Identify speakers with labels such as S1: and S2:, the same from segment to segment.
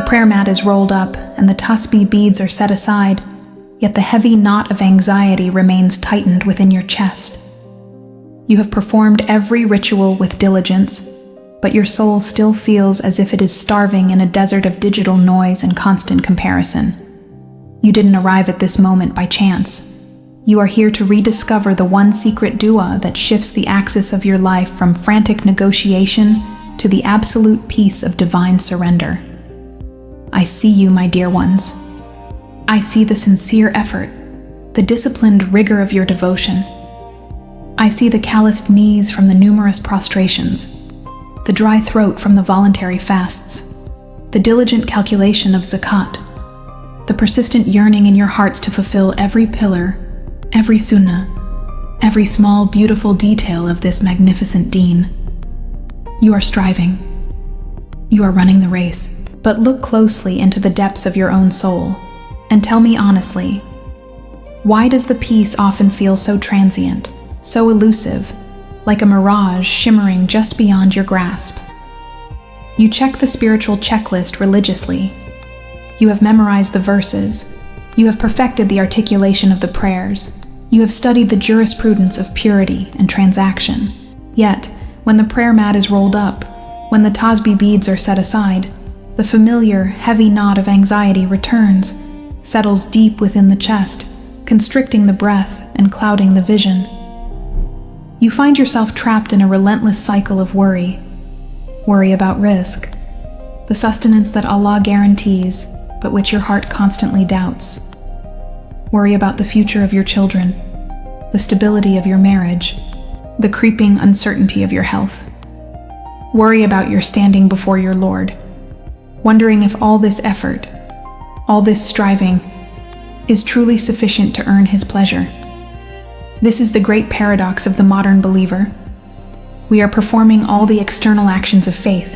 S1: prayer mat is rolled up and the tasbih beads are set aside, yet the heavy knot of anxiety remains tightened within your chest. You have performed every ritual with diligence, but your soul still feels as if it is starving in a desert of digital noise and constant comparison. You didn't arrive at this moment by chance. You are here to rediscover the one secret dua that shifts the axis of your life from frantic negotiation to the absolute peace of divine surrender. I see you, my dear ones. I see the sincere effort, the disciplined rigor of your devotion. I see the calloused knees from the numerous prostrations, the dry throat from the voluntary fasts, the diligent calculation of zakat, the persistent yearning in your hearts to fulfill every pillar, every sunnah, every small beautiful detail of this magnificent deen. You are striving. You are running the race. But look closely into the depths of your own soul, and tell me honestly, why does the peace often feel so transient, so elusive, like a mirage shimmering just beyond your grasp? You check the spiritual checklist religiously. You have memorized the verses. You have perfected the articulation of the prayers. You have studied the jurisprudence of purity and transaction. Yet, when the prayer mat is rolled up, when the tasbih beads are set aside, the familiar, heavy knot of anxiety returns, settles deep within the chest, constricting the breath and clouding the vision. You find yourself trapped in a relentless cycle of worry. Worry about risk, the sustenance that Allah guarantees, but which your heart constantly doubts. Worry about the future of your children, the stability of your marriage, the creeping uncertainty of your health. Worry about your standing before your Lord, wondering if all this effort, all this striving, is truly sufficient to earn His pleasure. This is the great paradox of the modern believer. We are performing all the external actions of faith,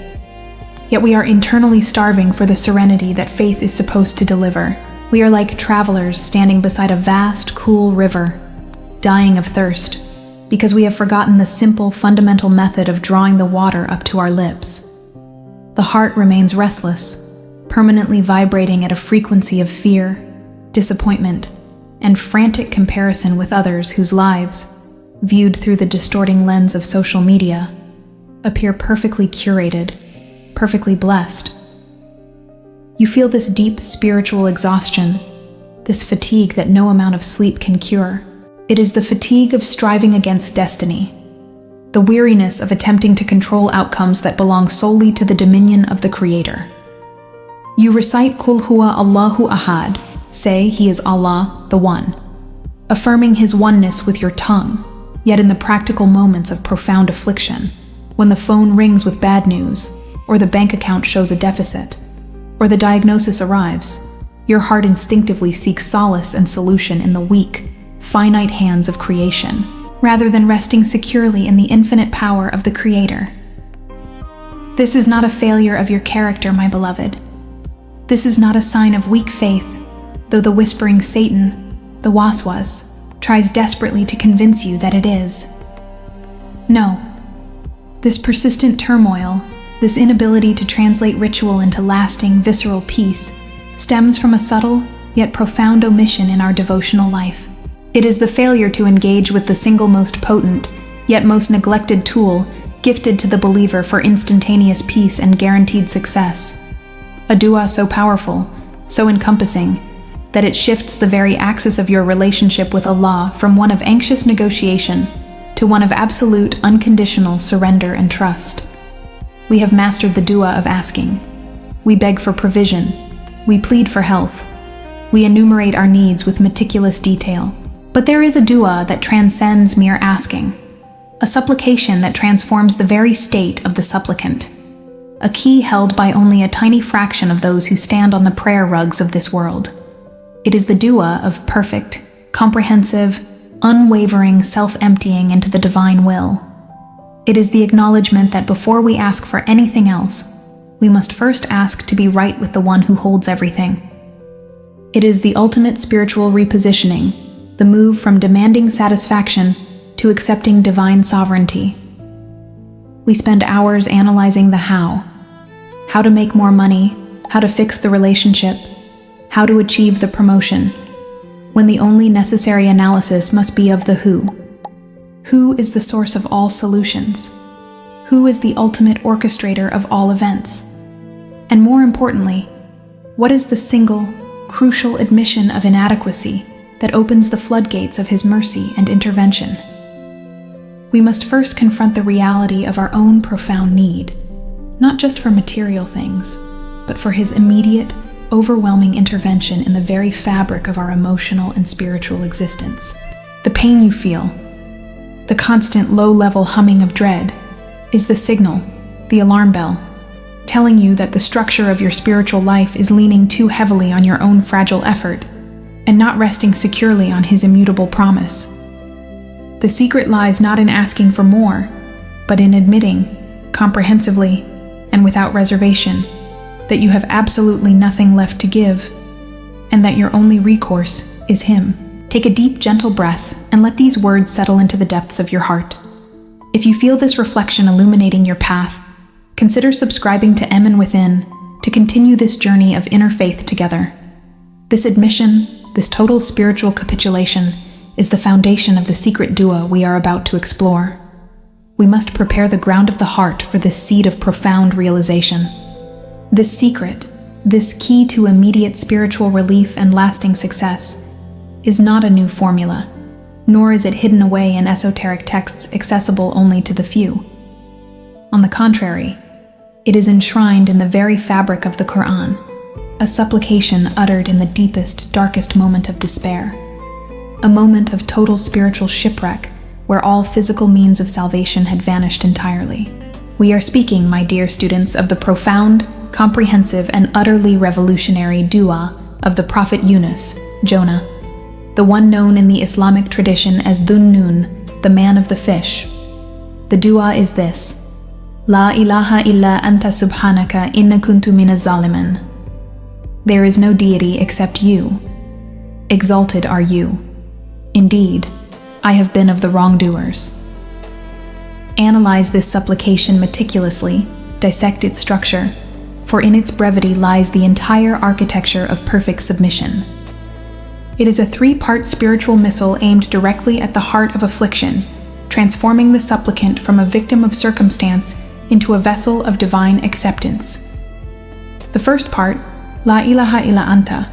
S1: yet we are internally starving for the serenity that faith is supposed to deliver. We are like travelers standing beside a vast, cool river, dying of thirst, because we have forgotten the simple, fundamental method of drawing the water up to our lips. The heart remains restless, permanently vibrating at a frequency of fear, disappointment, and frantic comparison with others whose lives, viewed through the distorting lens of social media, appear perfectly curated, perfectly blessed. You feel this deep spiritual exhaustion, this fatigue that no amount of sleep can cure. It is the fatigue of striving against destiny, the weariness of attempting to control outcomes that belong solely to the dominion of the Creator. You recite Qul Huwa Allahu Ahad, say He is Allah, the One, affirming His oneness with your tongue, yet in the practical moments of profound affliction, when the phone rings with bad news, or the bank account shows a deficit, or the diagnosis arrives, your heart instinctively seeks solace and solution in the weak, finite hands of creation, rather than resting securely in the infinite power of the Creator. This is not a failure of your character, my beloved. This is not a sign of weak faith, though the whispering Satan, the waswas, tries desperately to convince you that it is. No. This persistent turmoil, this inability to translate ritual into lasting, visceral peace, stems from a subtle, yet profound omission in our devotional life. It is the failure to engage with the single most potent, yet most neglected tool gifted to the believer for instantaneous peace and guaranteed success. A dua so powerful, so encompassing, that it shifts the very axis of your relationship with Allah from one of anxious negotiation to one of absolute, unconditional surrender and trust. We have mastered the dua of asking. We beg for provision. We plead for health. We enumerate our needs with meticulous detail. But there is a dua that transcends mere asking, a supplication that transforms the very state of the supplicant, a key held by only a tiny fraction of those who stand on the prayer rugs of this world. It is the dua of perfect, comprehensive, unwavering self-emptying into the divine will. It is the acknowledgement that before we ask for anything else, we must first ask to be right with the one who holds everything. It is the ultimate spiritual repositioning, the move from demanding satisfaction to accepting divine sovereignty. We spend hours analyzing the how to make more money, how to fix the relationship, how to achieve the promotion, when the only necessary analysis must be of the who. Who is the source of all solutions? Who is the ultimate orchestrator of all events? And more importantly, what is the single, crucial admission of inadequacy that opens the floodgates of his mercy and intervention? We must first confront the reality of our own profound need, not just for material things, but for his immediate, overwhelming intervention in the very fabric of our emotional and spiritual existence. The pain you feel, the constant low-level humming of dread, is the signal, the alarm bell, telling you that the structure of your spiritual life is leaning too heavily on your own fragile effort and not resting securely on his immutable promise. The secret lies not in asking for more, but in admitting, comprehensively and without reservation, that you have absolutely nothing left to give, and that your only recourse is him. Take a deep, gentle breath and let these words settle into the depths of your heart. If you feel this reflection illuminating your path, consider subscribing to Eman Within to continue this journey of inner faith together. This admission, this total spiritual capitulation, is the foundation of the secret dua we are about to explore. We must prepare the ground of the heart for this seed of profound realization. This secret, this key to immediate spiritual relief and lasting success, is not a new formula, nor is it hidden away in esoteric texts accessible only to the few. On the contrary, it is enshrined in the very fabric of the Quran, a supplication uttered in the deepest, darkest moment of despair, a moment of total spiritual shipwreck where all physical means of salvation had vanished entirely. We are speaking, my dear students, of the profound, comprehensive, and utterly revolutionary Dua of the Prophet Yunus, Jonah, the one known in the Islamic tradition as Dhun-Nun, the man of the fish. The dua is this: La ilaha illa anta subhanaka inna kuntu minaz zalimin. There is no deity except you. Exalted are you. Indeed, I have been of the wrongdoers. Analyze this supplication meticulously, dissect its structure, for in its brevity lies the entire architecture of perfect submission. It is a three-part spiritual missile aimed directly at the heart of affliction, transforming the supplicant from a victim of circumstance into a vessel of divine acceptance. The first part, La ilaha illa anta,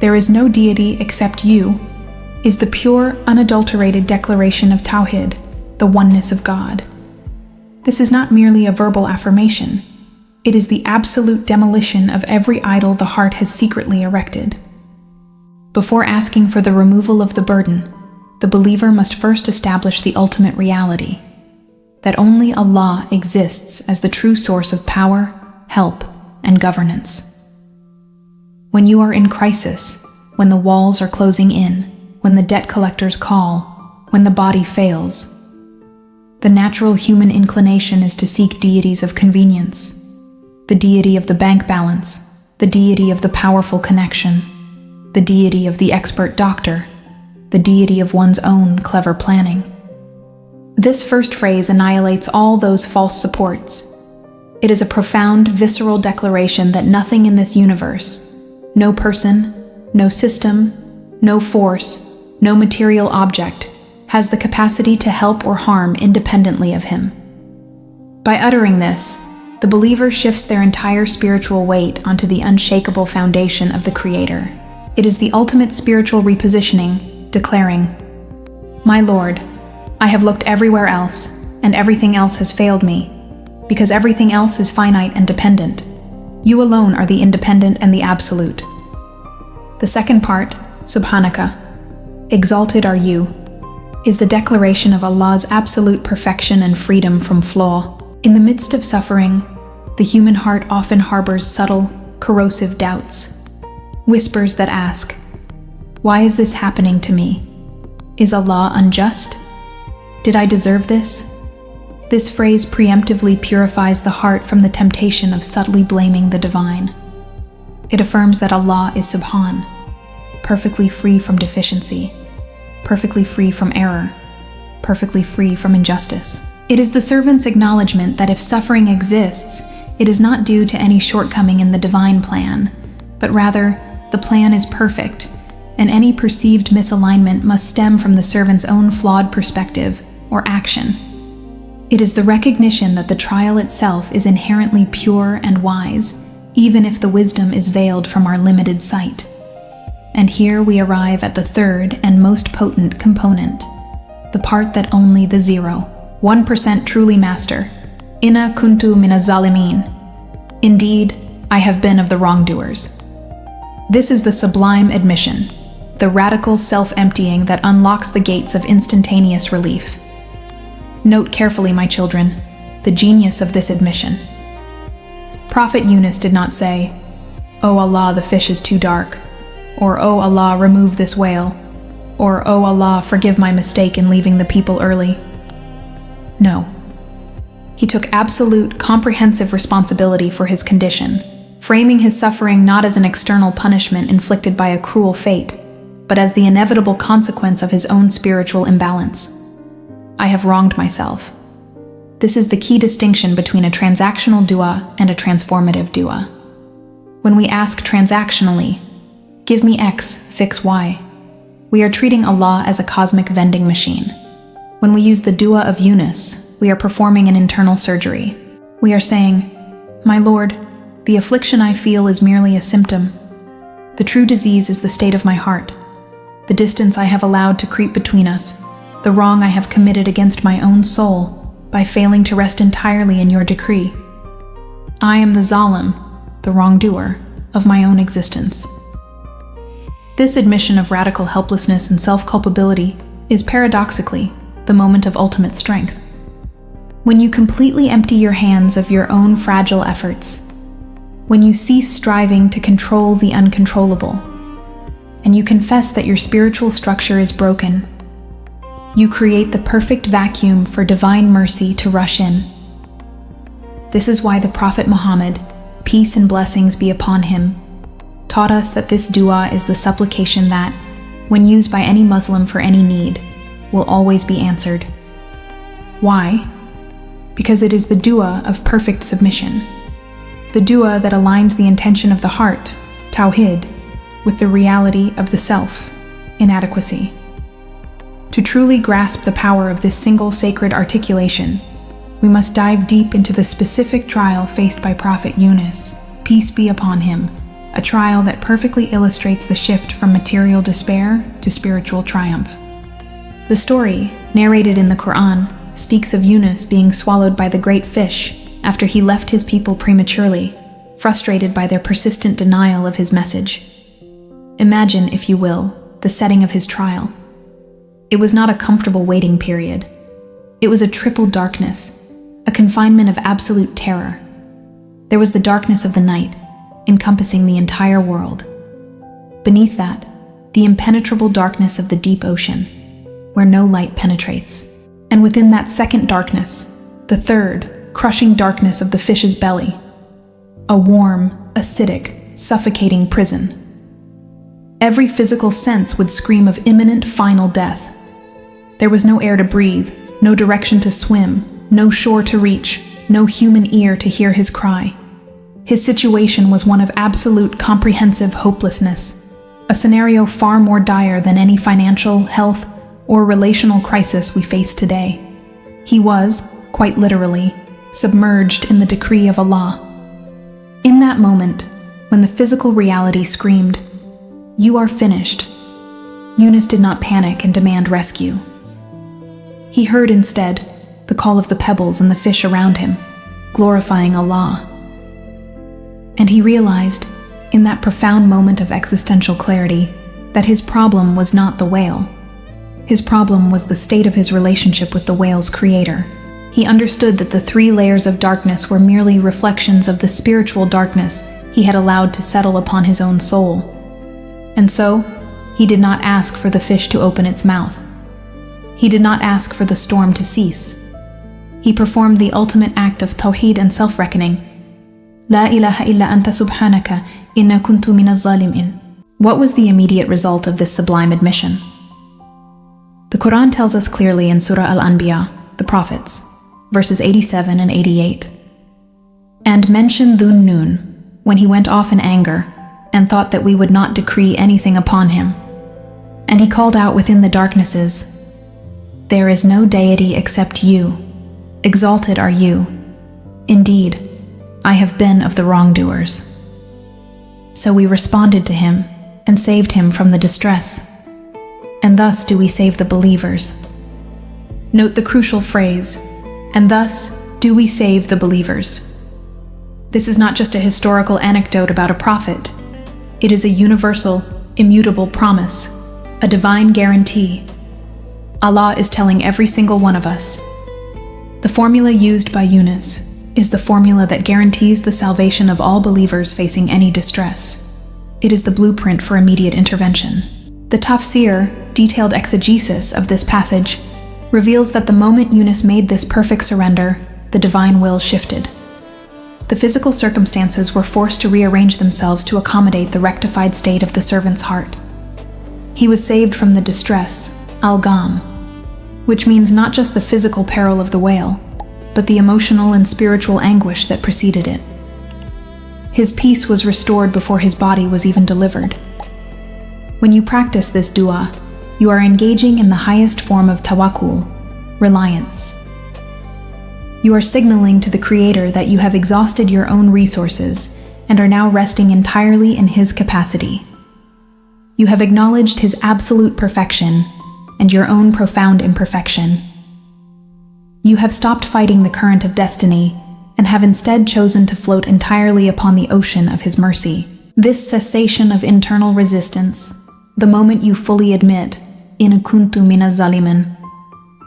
S1: there is no deity except you, is the pure, unadulterated declaration of Tawhid, the oneness of God. This is not merely a verbal affirmation. It is the absolute demolition of every idol the heart has secretly erected. Before asking for the removal of the burden, the believer must first establish the ultimate reality, that only Allah exists as the true source of power, help, and governance. When you are in crisis, when the walls are closing in, when the debt collectors call, when the body fails, the natural human inclination is to seek deities of convenience, the deity of the bank balance, the deity of the powerful connection, the deity of the expert doctor, the deity of one's own clever planning. This first phrase annihilates all those false supports. It is a profound, visceral declaration that nothing in this universe, no person, no system, no force, no material object, has the capacity to help or harm independently of him. By uttering this, the believer shifts their entire spiritual weight onto the unshakable foundation of the Creator. It is the ultimate spiritual repositioning, declaring, My Lord, I have looked everywhere else, and everything else has failed me, because everything else is finite and dependent. You alone are the independent and the absolute. The second part, Subhanaka, exalted are you, is the declaration of Allah's absolute perfection and freedom from flaw. In the midst of suffering, the human heart often harbors subtle, corrosive doubts, whispers that ask, Why is this happening to me? Is Allah unjust? Did I deserve this? This phrase preemptively purifies the heart from the temptation of subtly blaming the divine. It affirms that Allah is Subhan, perfectly free from deficiency, perfectly free from error, perfectly free from injustice. It is the servant's acknowledgement that if suffering exists, it is not due to any shortcoming in the divine plan, but rather, the plan is perfect, and any perceived misalignment must stem from the servant's own flawed perspective or action. It is the recognition that the trial itself is inherently pure and wise, even if the wisdom is veiled from our limited sight. And here we arrive at the third and most potent component, the part that only the 1% truly master. Inna kuntu minaz zalimin. Indeed, I have been of the wrongdoers. This is the sublime admission, the radical self-emptying that unlocks the gates of instantaneous relief. Note carefully, my children, the genius of this admission. Prophet Yunus did not say, "Oh Allah, the fish is too dark," or "Oh Allah, remove this whale," or "Oh Allah, forgive my mistake in leaving the people early." No. He took absolute, comprehensive responsibility for his condition, framing his suffering not as an external punishment inflicted by a cruel fate, but as the inevitable consequence of his own spiritual imbalance. I have wronged myself. This is the key distinction between a transactional dua and a transformative dua. When we ask transactionally, "Give me X, fix Y," we are treating Allah as a cosmic vending machine. When we use the Dua of Yunus, we are performing an internal surgery. We are saying, "My Lord, the affliction I feel is merely a symptom. The true disease is the state of my heart, the distance I have allowed to creep between us, the wrong I have committed against my own soul by failing to rest entirely in your decree. I am the zalim, the wrongdoer, of my own existence." This admission of radical helplessness and self-culpability is paradoxically the moment of ultimate strength. When you completely empty your hands of your own fragile efforts, when you cease striving to control the uncontrollable, and you confess that your spiritual structure is broken, you create the perfect vacuum for divine mercy to rush in. This is why the Prophet Muhammad, peace and blessings be upon him, taught us that this dua is the supplication that, when used by any Muslim for any need, will always be answered. Why? Because it is the dua of perfect submission, the dua that aligns the intention of the heart, tawhid, with the reality of the self, inadequacy. To truly grasp the power of this single sacred articulation, we must dive deep into the specific trial faced by Prophet Yunus, peace be upon him, a trial that perfectly illustrates the shift from material despair to spiritual triumph. The story, narrated in the Quran, speaks of Yunus being swallowed by the great fish after he left his people prematurely, frustrated by their persistent denial of his message. Imagine, if you will, the setting of his trial. It was not a comfortable waiting period. It was a triple darkness, a confinement of absolute terror. There was the darkness of the night, encompassing the entire world. Beneath that, the impenetrable darkness of the deep ocean, where no light penetrates. And within that second darkness, the third, crushing darkness of the fish's belly, a warm, acidic, suffocating prison. Every physical sense would scream of imminent final death. There was no air to breathe, no direction to swim, no shore to reach, no human ear to hear his cry. His situation was one of absolute comprehensive hopelessness, a scenario far more dire than any financial, health, or relational crisis we face today. He was, quite literally, submerged in the decree of Allah. In that moment, when the physical reality screamed, "You are finished," Yunus did not panic and demand rescue. He heard instead the call of the pebbles and the fish around him, glorifying Allah. And he realized, in that profound moment of existential clarity, that his problem was not the whale. His problem was the state of his relationship with the whale's creator. He understood that the 3 layers of darkness were merely reflections of the spiritual darkness he had allowed to settle upon his own soul. And so, he did not ask for the fish to open its mouth. He did not ask for the storm to cease. He performed the ultimate act of tawheed and self-reckoning. La ilaha illa anta subhanaka inna kuntu minaz zalimin. What was the immediate result of this sublime admission? The Quran tells us clearly in Surah Al-Anbiya, the Prophets, verses 87 and 88. And mention Dhun Nun, when he went off in anger, and thought that we would not decree anything upon him. And he called out within the darknesses, "There is no deity except you. Exalted are you. Indeed, I have been of the wrongdoers." So we responded to him and saved him from the distress. And thus do we save the believers. Note the crucial phrase, "and thus do we save the believers." This is not just a historical anecdote about a prophet. It is a universal, immutable promise, a divine guarantee. Allah is telling every single one of us. The formula used by Yunus is the formula that guarantees the salvation of all believers facing any distress. It is the blueprint for immediate intervention. The tafsir, detailed exegesis of this passage, reveals that the moment Yunus made this perfect surrender, the divine will shifted. The physical circumstances were forced to rearrange themselves to accommodate the rectified state of the servant's heart. He was saved from the distress, al-gham, which means not just the physical peril of the whale, but the emotional and spiritual anguish that preceded it. His peace was restored before his body was even delivered. When you practice this dua, you are engaging in the highest form of tawakkul, reliance. You are signaling to the Creator that you have exhausted your own resources and are now resting entirely in His capacity. You have acknowledged His absolute perfection and your own profound imperfection. You have stopped fighting the current of destiny and have instead chosen to float entirely upon the ocean of His mercy. This cessation of internal resistance, the moment you fully admit, "Inna kuntu mina zalimin,"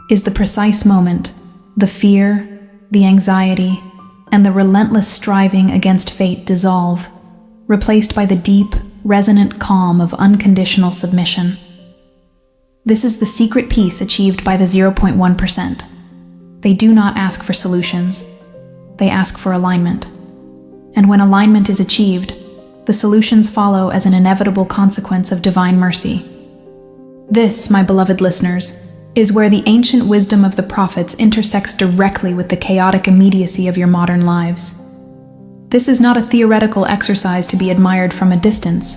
S1: is the precise moment the fear, the anxiety, and the relentless striving against fate dissolve, replaced by the deep, resonant calm of unconditional submission. This is the secret peace achieved by the 0.1%. They do not ask for solutions, they ask for alignment. And when alignment is achieved, the solutions follow as an inevitable consequence of divine mercy. This, my beloved listeners, is where the ancient wisdom of the prophets intersects directly with the chaotic immediacy of your modern lives. This is not a theoretical exercise to be admired from a distance.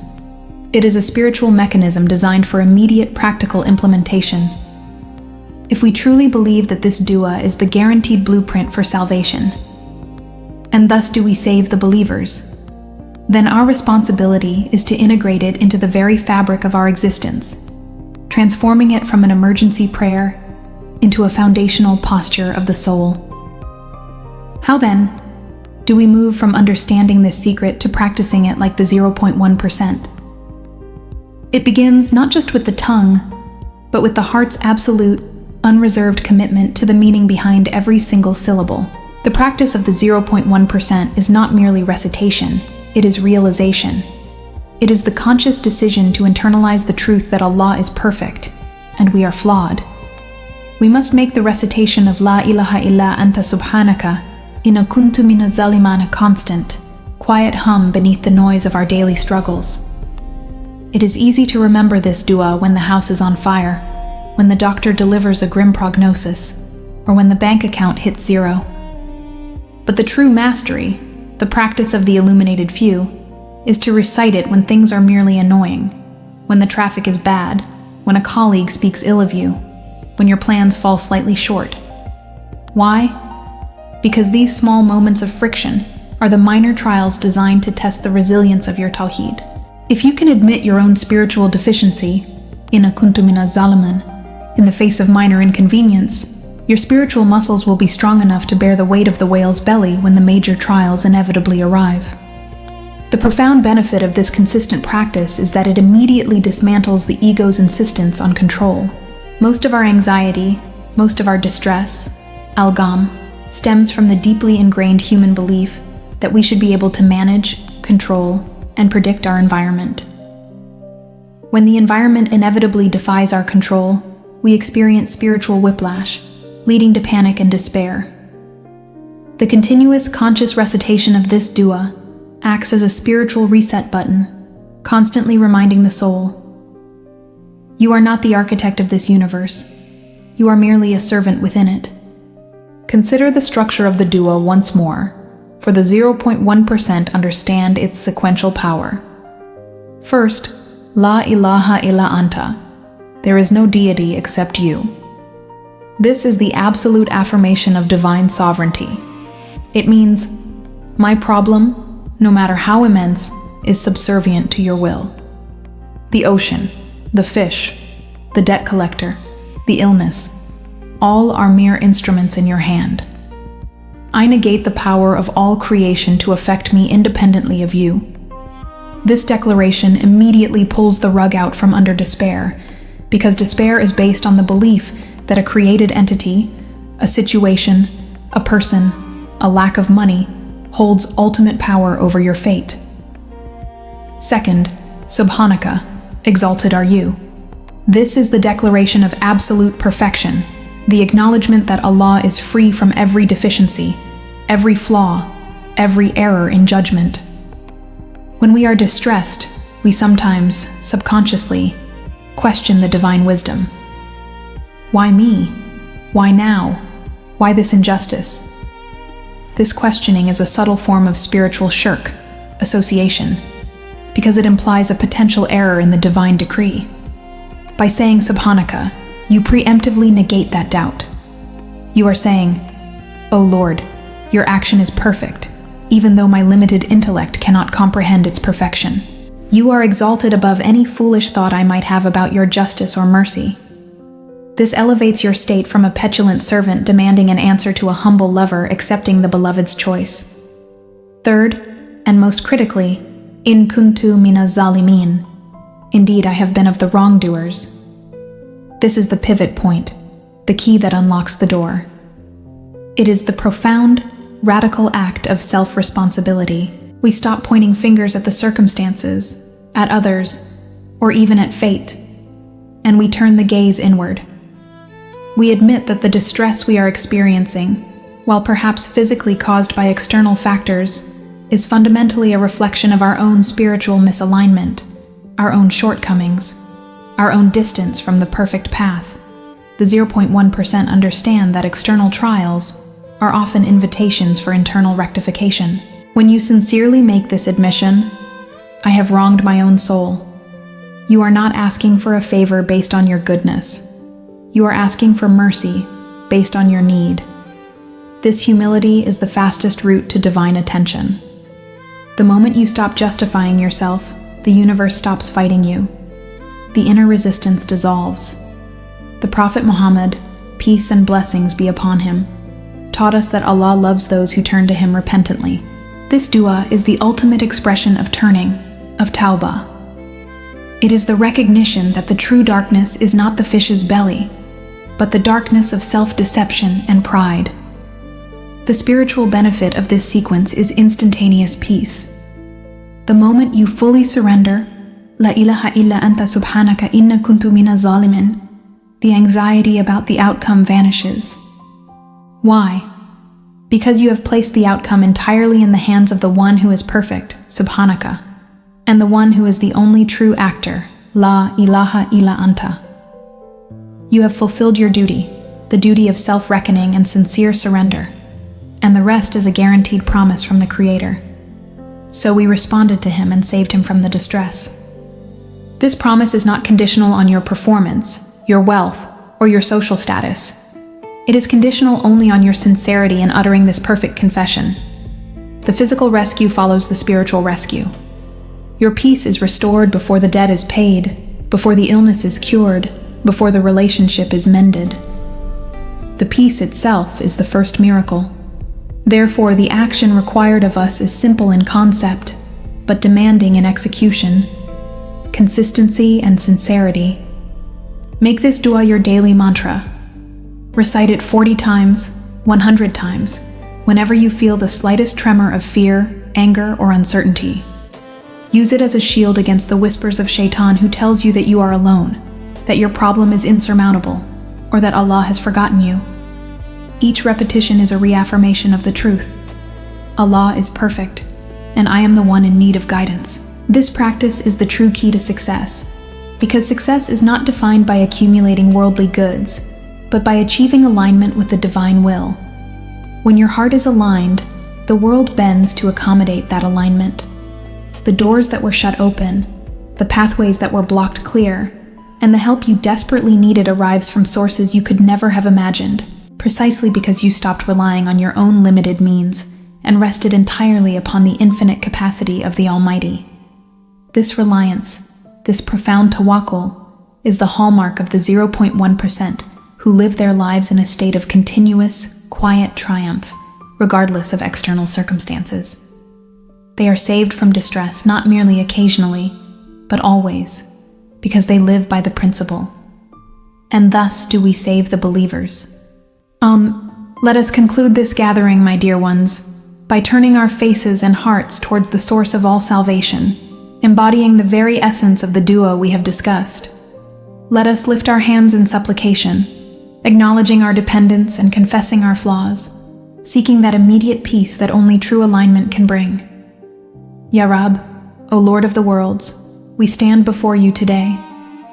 S1: It is a spiritual mechanism designed for immediate practical implementation. If we truly believe that this dua is the guaranteed blueprint for salvation, and thus do we save the believers, then our responsibility is to integrate it into the very fabric of our existence, transforming it from an emergency prayer into a foundational posture of the soul. How then do we move from understanding this secret to practicing it like the 0.1%? It begins not just with the tongue, but with the heart's absolute, unreserved commitment to the meaning behind every single syllable. The practice of the 0.1% is not merely recitation, it is realization. It is the conscious decision to internalize the truth that Allah is perfect, and we are flawed. We must make the recitation of La ilaha illa anta subhanaka, inna kuntu mina zaliman a constant, quiet hum beneath the noise of our daily struggles. It is easy to remember this dua when the house is on fire, when the doctor delivers a grim prognosis, or when the bank account hits zero. But the true mastery, the practice of the illuminated few, is to recite it when things are merely annoying, when the traffic is bad, when a colleague speaks ill of you, when your plans fall slightly short. Why? Because these small moments of friction are the minor trials designed to test the resilience of your tawheed. If you can admit your own spiritual deficiency, inna kuntu mina zalimin, in the face of minor inconvenience, your spiritual muscles will be strong enough to bear the weight of the whale's belly when the major trials inevitably arrive. The profound benefit of this consistent practice is that it immediately dismantles the ego's insistence on control. Most of our anxiety, most of our distress, al-gham, stems from the deeply ingrained human belief that we should be able to manage, control, and predict our environment. When the environment inevitably defies our control, we experience spiritual whiplash, leading to panic and despair. The continuous conscious recitation of this dua acts as a spiritual reset button, constantly reminding the soul, you are not the architect of this universe, you are merely a servant within it. Consider the structure of the dua once more, for the 0.1% understand its sequential power. First, La ilaha illa anta. There is no deity except you. This is the absolute affirmation of divine sovereignty. It means, my problem, no matter how immense, is subservient to your will. The ocean, the fish, the debt collector, the illness, all are mere instruments in your hand. I negate the power of all creation to affect me independently of you. This declaration immediately pulls the rug out from under despair, because despair is based on the belief that a created entity, a situation, a person, a lack of money, holds ultimate power over your fate. Second, Subhanaka, exalted are you. This is the declaration of absolute perfection, the acknowledgement that Allah is free from every deficiency, every flaw, every error in judgment. When we are distressed, we sometimes, subconsciously, question the divine wisdom. Why me? Why now? Why this injustice? This questioning is a subtle form of spiritual shirk, association, because it implies a potential error in the divine decree. By saying Subhanaka, you preemptively negate that doubt. You are saying, O Lord, your action is perfect, even though my limited intellect cannot comprehend its perfection. You are exalted above any foolish thought I might have about your justice or mercy. This elevates your state from a petulant servant demanding an answer to a humble lover accepting the beloved's choice. Third, and most critically, in kuntu minaz zalimin. Indeed, I have been of the wrongdoers. This is the pivot point, the key that unlocks the door. It is the profound, radical act of self-responsibility. We stop pointing fingers at the circumstances, at others, or even at fate, and we turn the gaze inward. We admit that the distress we are experiencing, while perhaps physically caused by external factors, is fundamentally a reflection of our own spiritual misalignment, our own shortcomings, our own distance from the perfect path. The 0.1% understand that external trials are often invitations for internal rectification. When you sincerely make this admission, I have wronged my own soul, you are not asking for a favor based on your goodness. You are asking for mercy based on your need. This humility is the fastest route to divine attention. The moment you stop justifying yourself, the universe stops fighting you. The inner resistance dissolves. The Prophet Muhammad, peace and blessings be upon him, taught us that Allah loves those who turn to him repentantly. This dua is the ultimate expression of turning, of tawbah. It is the recognition that the true darkness is not the fish's belly, but the darkness of self-deception and pride. The spiritual benefit of this sequence is instantaneous peace. The moment you fully surrender, La ilaha illa anta subhanaka inna kuntu minaz zalimin, the anxiety about the outcome vanishes. Why? Because you have placed the outcome entirely in the hands of the one who is perfect, subhanaka, and the one who is the only true actor, La ilaha illa anta. You have fulfilled your duty, the duty of self-reckoning and sincere surrender, and the rest is a guaranteed promise from the Creator. So we responded to him and saved him from the distress. This promise is not conditional on your performance, your wealth, or your social status. It is conditional only on your sincerity in uttering this perfect confession. The physical rescue follows the spiritual rescue. Your peace is restored before the debt is paid, before the illness is cured, before the relationship is mended. The peace itself is the first miracle. Therefore, the action required of us is simple in concept, but demanding in execution. Consistency and sincerity. Make this dua your daily mantra. Recite it 40 times, 100 times, whenever you feel the slightest tremor of fear, anger, or uncertainty. Use it as a shield against the whispers of shaitan who tells you that you are alone, that your problem is insurmountable, or that Allah has forgotten you. Each repetition is a reaffirmation of the truth. Allah is perfect, and I am the one in need of guidance. This practice is the true key to success, because success is not defined by accumulating worldly goods, but by achieving alignment with the divine will. When your heart is aligned, The world bends to accommodate that alignment. The doors that were shut open, the pathways that were blocked clear, and the help you desperately needed arrives from sources you could never have imagined, precisely because you stopped relying on your own limited means and rested entirely upon the infinite capacity of the Almighty. This reliance, this profound tawakkul, is the hallmark of the 0.1% who live their lives in a state of continuous, quiet triumph, regardless of external circumstances. They are saved from distress not merely occasionally, but always, because they live by the principle. And thus do we save the believers. Let us conclude this gathering, my dear ones, by turning our faces and hearts towards the source of all salvation, embodying the very essence of the dua we have discussed. Let us lift our hands in supplication, acknowledging our dependence and confessing our flaws, seeking that immediate peace that only true alignment can bring. Ya Rab, O Lord of the worlds, we stand before you today,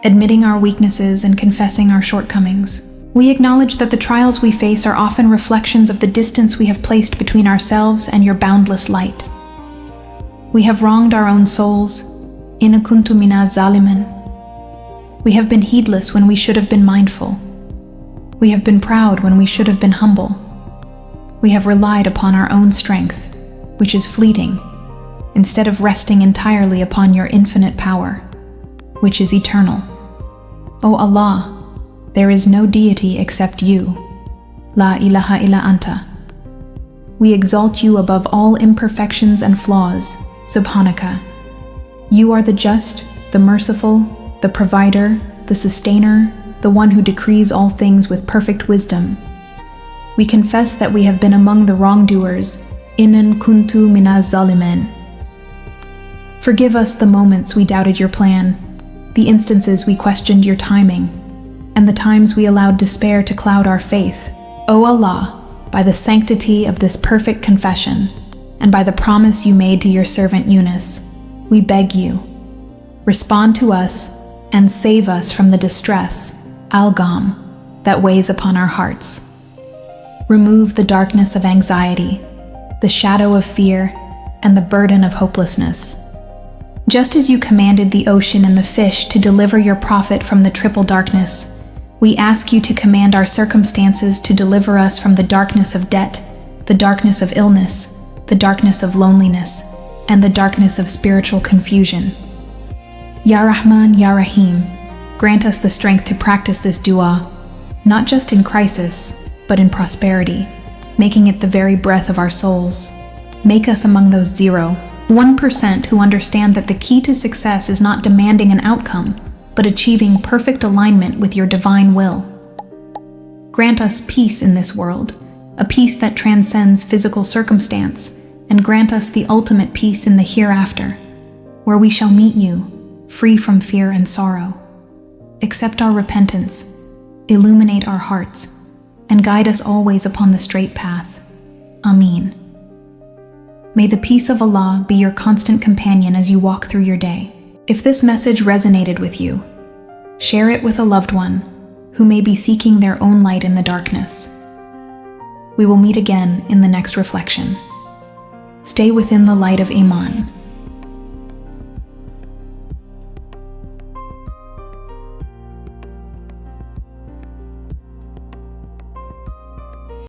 S1: admitting our weaknesses and confessing our shortcomings. We acknowledge that the trials we face are often reflections of the distance we have placed between ourselves and your boundless light. We have wronged our own souls, in kuntu mina zaliman. We have been heedless when we should have been mindful. We have been proud when we should have been humble. We have relied upon our own strength, which is fleeting, instead of resting entirely upon your infinite power, which is eternal. O Allah, there is no deity except you. La ilaha illa anta. We exalt you above all imperfections and flaws, Subhanaka. You are the just, the merciful, the provider, the sustainer, the one who decrees all things with perfect wisdom. We confess that we have been among the wrongdoers, innan kuntu minaz zalimin. Forgive us the moments we doubted your plan, the instances we questioned your timing, and the times we allowed despair to cloud our faith. O Allah, by the sanctity of this perfect confession, and by the promise you made to your servant Yunus, we beg you, respond to us and save us from the distress, al-gham, that weighs upon our hearts. Remove the darkness of anxiety, the shadow of fear, and the burden of hopelessness. Just as you commanded the ocean and the fish to deliver your prophet from the triple darkness, we ask you to command our circumstances to deliver us from the darkness of debt, the darkness of illness, the darkness of loneliness, and the darkness of spiritual confusion. Ya Rahman, Ya Rahim, grant us the strength to practice this dua, not just in crisis, but in prosperity, making it the very breath of our souls. Make us among those 0.1% who understand that the key to success is not demanding an outcome, but achieving perfect alignment with your divine will. Grant us peace in this world, a peace that transcends physical circumstance, and grant us the ultimate peace in the hereafter, where we shall meet you, free from fear and sorrow. Accept our repentance, illuminate our hearts, and guide us always upon the straight path. Ameen. May the peace of Allah be your constant companion as you walk through your day. If this message resonated with you, share it with a loved one who may be seeking their own light in the darkness. We will meet again in the next reflection. Stay within the light of Iman.